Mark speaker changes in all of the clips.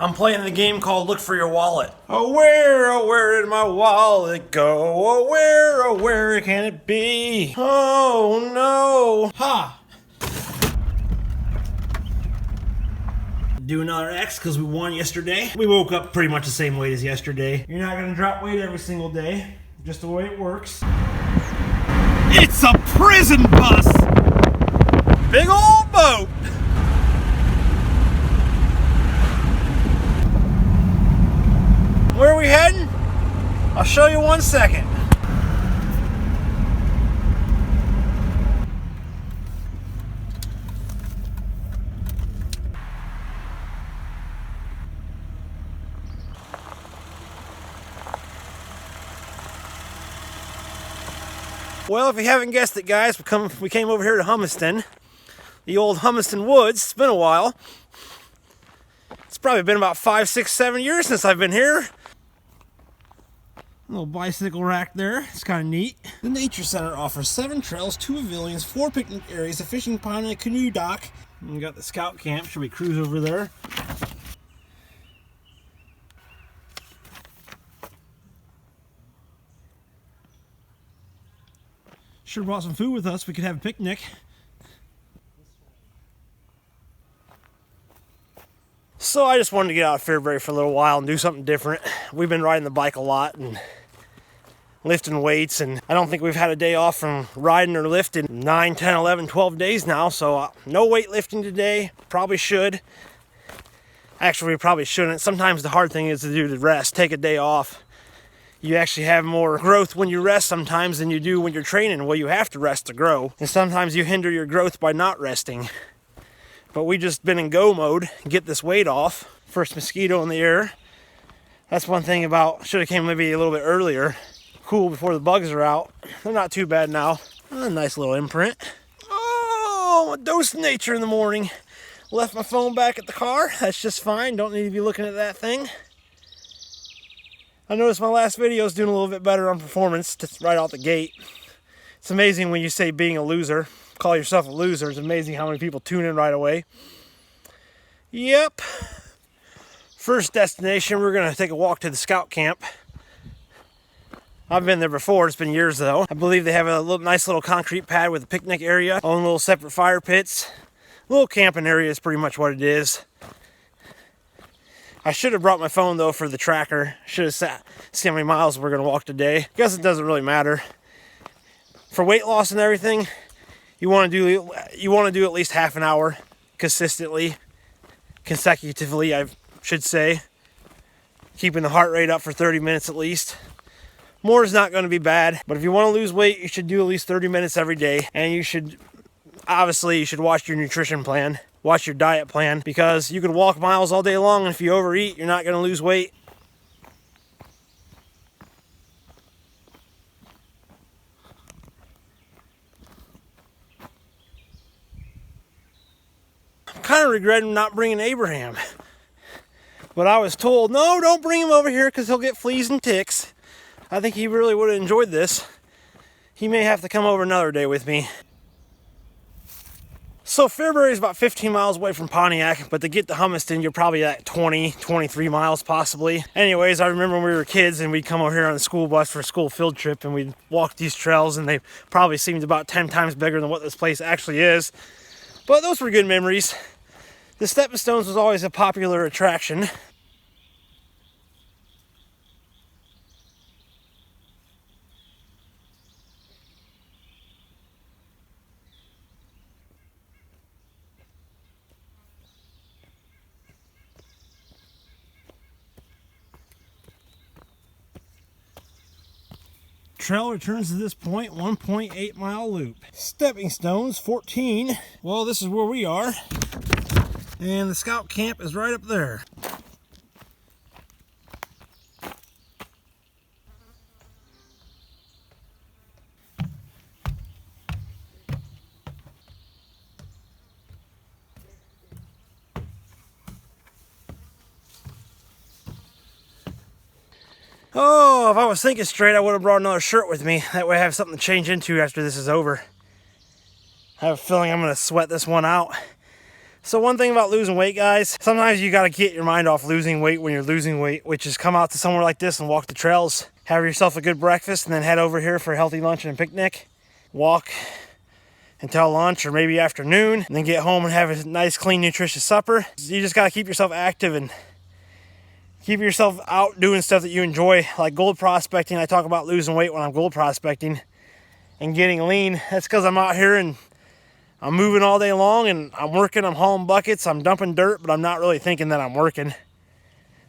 Speaker 1: I'm playing the game called Look for Your Wallet. Oh where did my wallet go? Oh where can it be? Oh no. Ha! Do another X because we won yesterday. We woke up pretty much the same weight as yesterday. You're not gonna drop weight every single day, just the way it works. It's a prison bus! Big old boat! Where are we heading? I'll show you 1 second. Well, if you haven't guessed it, guys, we came over here to Hummiston. The old Hummiston Woods. It's been a while. It's probably been about 5, 6, 7 years since I've been here. Little bicycle rack there. It's kind of neat. The Nature Center offers 7 trails, 2 pavilions, 4 picnic areas, a fishing pond, and a canoe dock. And we got the scout camp. Should we cruise over there? Should have brought some food with us. We could have a picnic. So I just wanted to get out of Fairbury for a little while and do something different. We've been riding the bike a lot and lifting weights, and I don't think we've had a day off from riding or lifting 9, 10, 11, 12 days now. So no weightlifting today. Probably should. Actually, we probably shouldn't. Sometimes the hard thing is to do the rest. Take a day off. You actually have more growth when you rest sometimes than you do when you're training. Well, you have to rest to grow. And sometimes you hinder your growth by not resting. But we just been in go mode, get this weight off. First mosquito in the air. That's one thing about, should have came maybe a little bit earlier. Cool before the bugs are out. They're not too bad now. A nice little imprint. Oh, a dose of nature in the morning. Left my phone back at the car. That's just fine. Don't need to be looking at that thing. I noticed my last video is doing a little bit better on performance right out the gate. It's amazing when you say being a loser, call yourself a loser. It's amazing how many people tune in right away. Yep. First destination, we're going to take a walk to the scout camp. I've been there before. It's been years though. I believe they have a nice little concrete pad with a picnic area, own little separate fire pits. Little camping area is pretty much what it is. I should have brought my phone though for the tracker. Should have see how many miles we're going to walk today. Guess it doesn't really matter. For weight loss and everything, you want to do at least half an hour consistently, consecutively, I should say. Keeping the heart rate up for 30 minutes at least. More is not going to be bad, but if you want to lose weight, you should do at least 30 minutes every day, and you should watch your nutrition plan. Watch your diet plan, because you can walk miles all day long, and if you overeat, you're not going to lose weight. I'm kind of regretting not bringing Abraham. But I was told, no, don't bring him over here because he'll get fleas and ticks. I think he really would have enjoyed this. He may have to come over another day with me. So Fairbury is about 15 miles away from Pontiac, but to get to Hummiston, you're probably at 20, 23 miles possibly. Anyways, I remember when we were kids and we'd come over here on the school bus for a school field trip and we'd walk these trails, and they probably seemed about 10 times bigger than what this place actually is. But those were good memories. The Stepping Stones was always a popular attraction. Trail returns to this point, 1.8 mile loop. Stepping Stones, 14. Well, this is where we are. And the scout camp is right up there. Oh, if I was thinking straight, I would have brought another shirt with me. That way I have something to change into after this is over. I have a feeling I'm going to sweat this one out. So one thing about losing weight, guys, sometimes you got to get your mind off losing weight when you're losing weight, which is come out to somewhere like this and walk the trails, have yourself a good breakfast, and then head over here for a healthy lunch and a picnic. Walk until lunch or maybe afternoon, and then get home and have a nice, clean, nutritious supper. You just got to keep yourself active and keep yourself out doing stuff that you enjoy, like gold prospecting. I talk about losing weight when I'm gold prospecting and getting lean. That's because I'm out here and I'm moving all day long and I'm working, I'm hauling buckets, I'm dumping dirt, but I'm not really thinking that I'm working.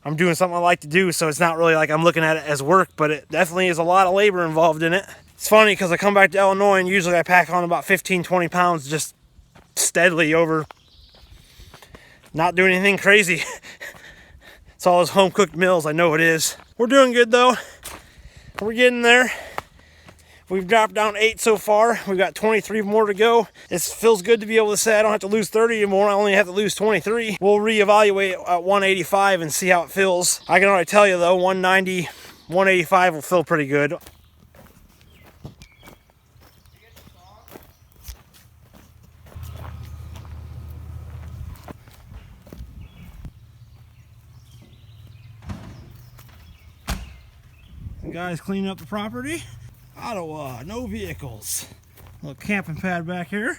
Speaker 1: I'm doing something I like to do, so it's not really like I'm looking at it as work, but it definitely is a lot of labor involved in it. It's funny because I come back to Illinois and usually I pack on about 15, 20 pounds just steadily over not doing anything crazy. It's all those home-cooked meals, I know it is. We're doing good though. We're getting there. We've dropped down 8 so far. We've got 23 more to go. It feels good to be able to say I don't have to lose 30 anymore. I only have to lose 23. We'll reevaluate at 185 and see how it feels. I can already tell you though, 190, 185 will feel pretty good. Guys cleaning up the property. Ottawa, no vehicles. Little camping pad back here.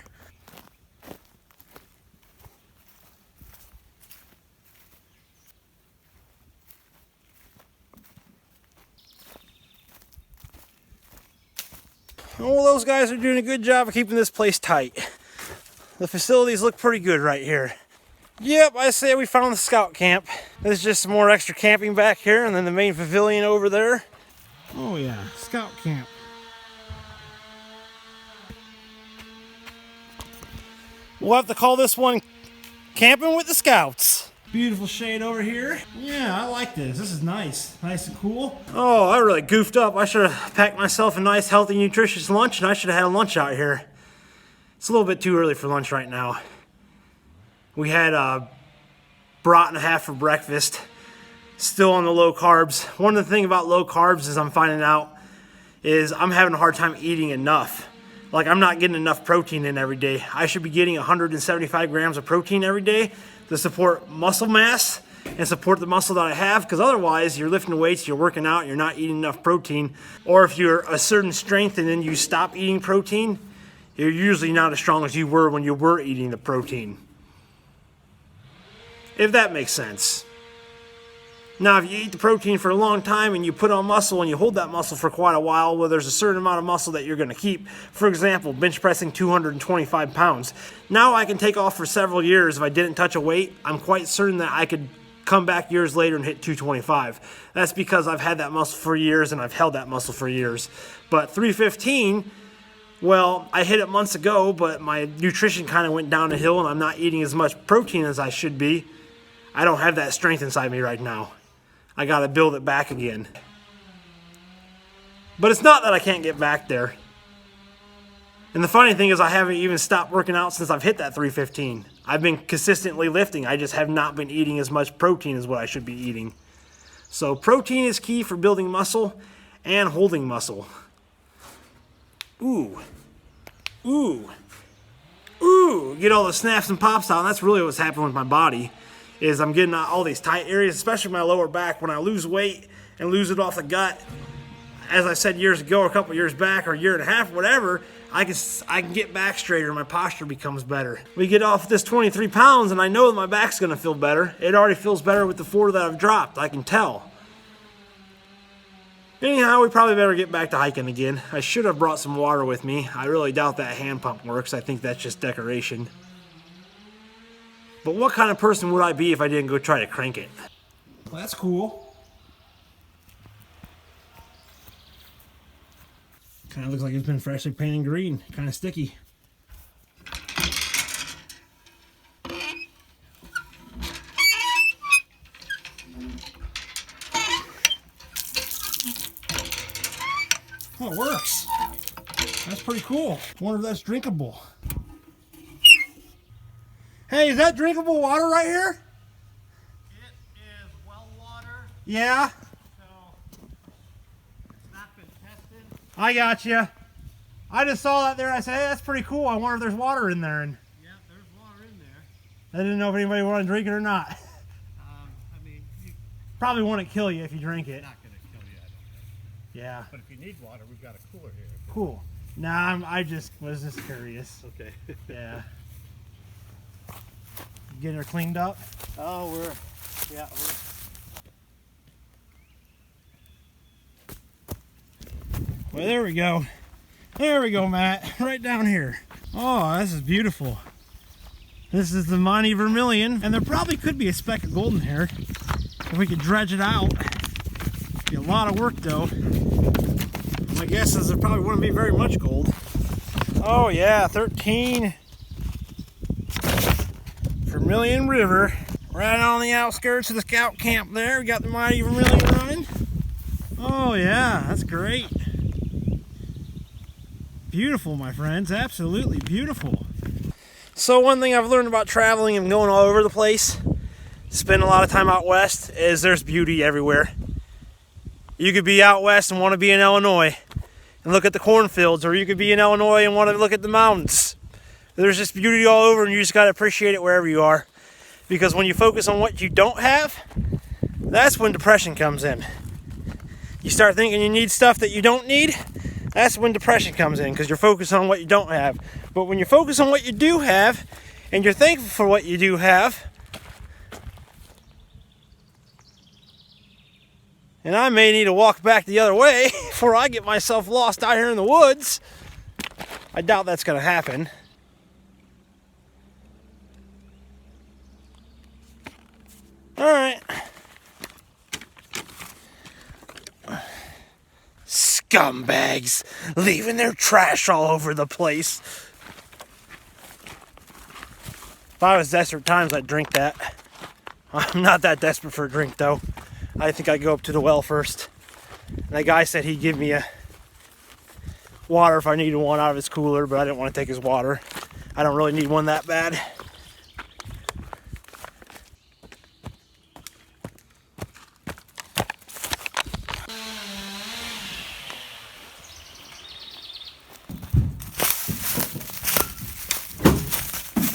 Speaker 1: Well, those guys are doing a good job of keeping this place tight. The facilities look pretty good right here. Yep, I say we found the scout camp. There's just some more extra camping back here and then the main pavilion over there. Oh yeah, scout camp. We'll have to call this one Camping with the Scouts. Beautiful shade over here. Yeah, I like this. This is nice. Nice and cool. Oh, I really goofed up. I should have packed myself a nice, healthy, nutritious lunch, and I should have had a lunch out here. It's a little bit too early for lunch right now. We had a brat and a half for breakfast. Still on the low carbs. One of the things about low carbs is I'm finding out is I'm having a hard time eating enough. Like I'm not getting enough protein in every day. I should be getting 175 grams of protein every day to support muscle mass and support the muscle that I have, because otherwise you're lifting weights, you're working out, you're not eating enough protein. Or if you're a certain strength and then you stop eating protein, you're usually not as strong as you were when you were eating the protein. If that makes sense. Now, if you eat the protein for a long time and you put on muscle and you hold that muscle for quite a while, well, there's a certain amount of muscle that you're going to keep. For example, bench pressing 225 pounds. Now I can take off for several years. If I didn't touch a weight, I'm quite certain that I could come back years later and hit 225. That's because I've had that muscle for years and I've held that muscle for years. But 315, well, I hit it months ago, but my nutrition kind of went down the hill and I'm not eating as much protein as I should be. I don't have that strength inside me right now. I gotta build it back again. But it's not that I can't get back there. And the funny thing is I haven't even stopped working out since I've hit that 315. I've been consistently lifting. I just have not been eating as much protein as what I should be eating. So protein is key for building muscle and holding muscle. Ooh. Ooh. Ooh. Get all the snaps and pops out. And that's really what's happening with my body. Is I'm getting all these tight areas, especially my lower back. When I lose weight and lose it off the gut, as I said years ago, or a couple years back, or a year and a half, whatever, I can get back straighter. My posture becomes better. We get off this 23 pounds, and I know that my back's going to feel better. It already feels better with the 4 that I've dropped. I can tell. Anyhow, we probably better get back to hiking again. I should have brought some water with me. I really doubt that hand pump works. I think that's just decoration. But what kind of person would I be if I didn't go try to crank it? Well, that's cool. Kind of looks like it's been freshly painted green. Kind of sticky. Oh, it works. That's pretty cool. I wonder if that's drinkable. Hey, is that drinkable water right here?
Speaker 2: It is well water.
Speaker 1: Yeah.
Speaker 2: So it's not been tested.
Speaker 1: I got you. I just saw that there. I said, hey, that's pretty cool. I wonder if there's water in there. And
Speaker 2: Yeah, there's water in there.
Speaker 1: I didn't know if anybody wanted to drink it or not.
Speaker 2: I mean, you're
Speaker 1: Probably wouldn't kill you if you drink it.
Speaker 2: not going to kill you, I don't think.
Speaker 1: Yeah.
Speaker 2: But if you need water, we've got a cooler here.
Speaker 1: Cool. Nah, I just was just curious.
Speaker 2: Okay.
Speaker 1: Yeah. Getting her cleaned up.
Speaker 2: Oh, we're.
Speaker 1: Well, there we go. There we go, Matt. Right down here. Oh, this is beautiful. This is the Montney Vermilion, and there probably could be a speck of gold in here if we could dredge it out. Be a lot of work, though. My guess is there probably wouldn't be very much gold. Oh yeah, 13 Vermilion River, right on the outskirts of the scout camp there. We got the Mighty Vermilion running. Oh yeah, that's great. Beautiful, my friends, absolutely beautiful. So one thing I've learned about traveling and going all over the place, spending a lot of time out west, is there's beauty everywhere. You could be out west and want to be in Illinois and look at the cornfields, or you could be in Illinois and want to look at the mountains. There's just beauty all over, and you just got to appreciate it wherever you are. Because when you focus on what you don't have, that's when depression comes in. You start thinking you need stuff that you don't need, that's when depression comes in, because you're focused on what you don't have. But when you focus on what you do have, and you're thankful for what you do have, and I may need to walk back the other way before I get myself lost out here in the woods. I doubt that's going to happen. Alright. Scumbags leaving their trash all over the place. If I was desperate times, I'd drink that. I'm not that desperate for a drink, though. I think I'd go up to the well first. And that guy said he'd give me a water if I needed one out of his cooler, but I didn't want to take his water. I don't really need one that bad.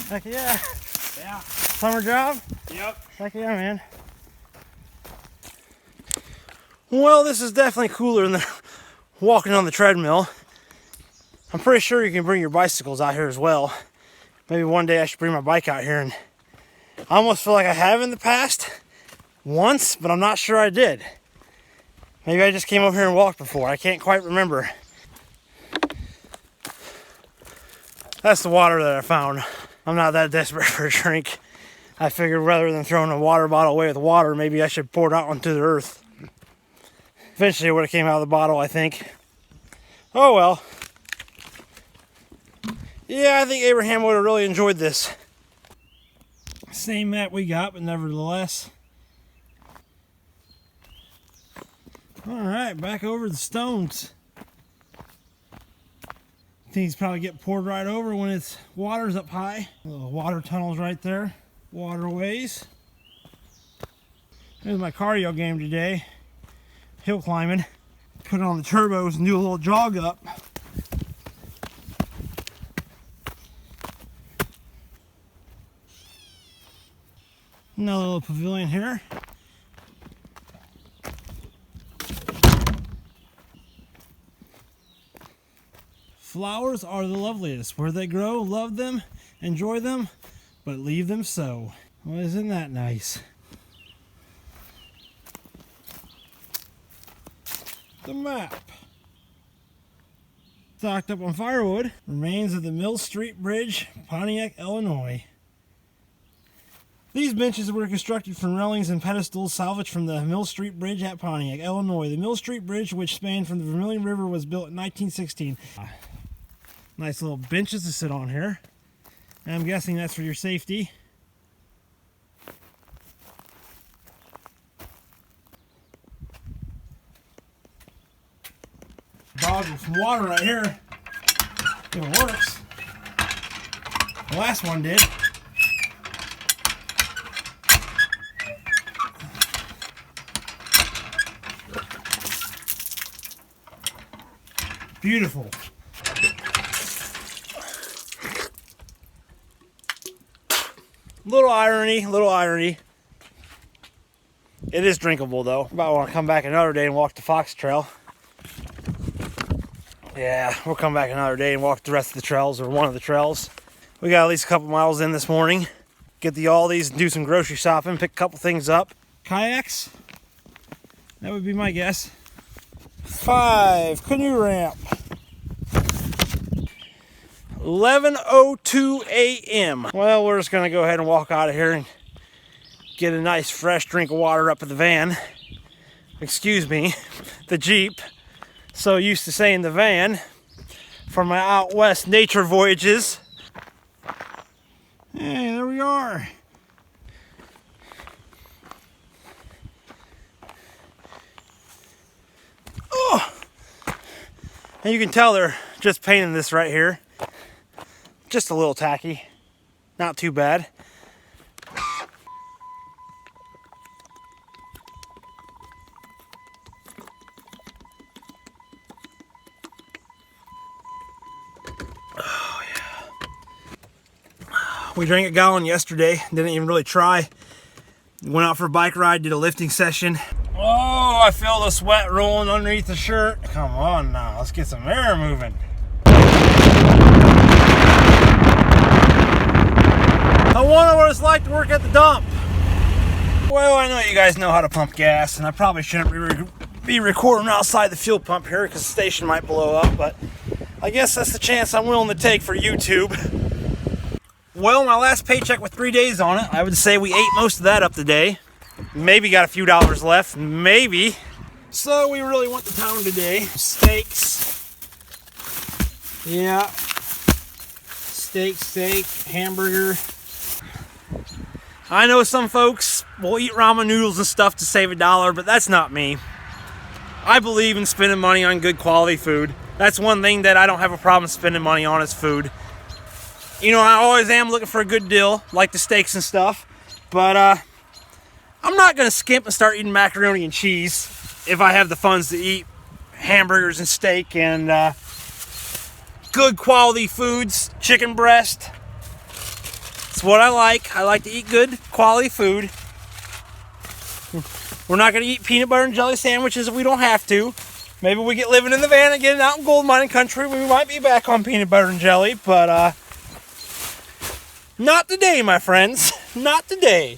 Speaker 1: Heck yeah.
Speaker 2: Yeah.
Speaker 1: Summer job?
Speaker 2: Yep.
Speaker 1: Heck yeah, man. Well, this is definitely cooler than walking on the treadmill. I'm pretty sure you can bring your bicycles out here as well. Maybe one day I should bring my bike out here, and I almost feel like I have in the past once, but I'm not sure I did. Maybe I just came over here and walked before. I can't quite remember. That's the water that I found. I'm not that desperate for a drink. I figured rather than throwing a water bottle away with water, maybe I should pour it out onto the earth. Eventually it would have came out of the bottle, I think. Oh well. Yeah, I think Abraham would have really enjoyed this. Same map we got, but nevertheless. Alright, back over the stones. Things probably get poured right over when it's water's up high. Little water tunnels right there. Waterways. There's my cardio game today. Hill climbing. Put it on the turbos and do a little jog up. Another little pavilion here. Flowers are the loveliest. Where they grow, love them, enjoy them, but leave them so. Well, isn't that nice? The map. Stocked up on firewood. Remains of the Mill Street Bridge, Pontiac, Illinois. These benches were constructed from railings and pedestals salvaged from the Mill Street Bridge at Pontiac, Illinois. The Mill Street Bridge, which spanned from the Vermilion River, was built in 1916. Nice little benches to sit on here. And I'm guessing that's for your safety. Dog with some water right here. If it works. The last one did. Beautiful. Little irony, little irony. It is drinkable though. About want to come back another day and walk the Fox Trail. Yeah, we'll come back another day and walk the rest of the trails, or one of the trails. We got at least a couple miles in this morning. Get the Aldi's and do some grocery shopping, pick a couple things up. Kayaks? That would be my guess. 5, canoe ramp. 11:02 a.m. Well, we're just gonna go ahead and walk out of here and get a nice fresh drink of water up at the van. Excuse me, the Jeep. So used to saying the van for my out west nature voyages. Hey, there we are. Oh! And you can tell they're just painting this right here. Just a little tacky. Not too bad. Oh, yeah. We drank a gallon yesterday. Didn't even really try. Went out for a bike ride, did a lifting session. Oh, I feel the sweat rolling underneath the shirt. Come on now, let's get some air moving. I wonder what it's like to work at the dump. Well, I know you guys know how to pump gas, and I probably shouldn't be recording outside the fuel pump here because the station might blow up, but I guess that's the chance I'm willing to take for YouTube. Well, my last paycheck with 3 days on it, I would say we ate most of that up today. Maybe got a few dollars left, maybe. So we really went to town today. Steaks. Yeah. Steak, hamburger. I know some folks will eat ramen noodles and stuff to save $1, but that's not me. I believe in spending money on good quality food. That's one thing that I don't have a problem spending money on is food. You know, I always am looking for a good deal, like the steaks and stuff, but I'm not gonna skimp and start eating macaroni and cheese if I have the funds to eat hamburgers and steak and good quality foods, chicken breast. It's what I like. I like to eat good quality food. We're not gonna eat peanut butter and jelly sandwiches if we don't have to. Maybe we get living in the van and get out in gold mining country. We might be back on peanut butter and jelly, but not today, my friends. Not today.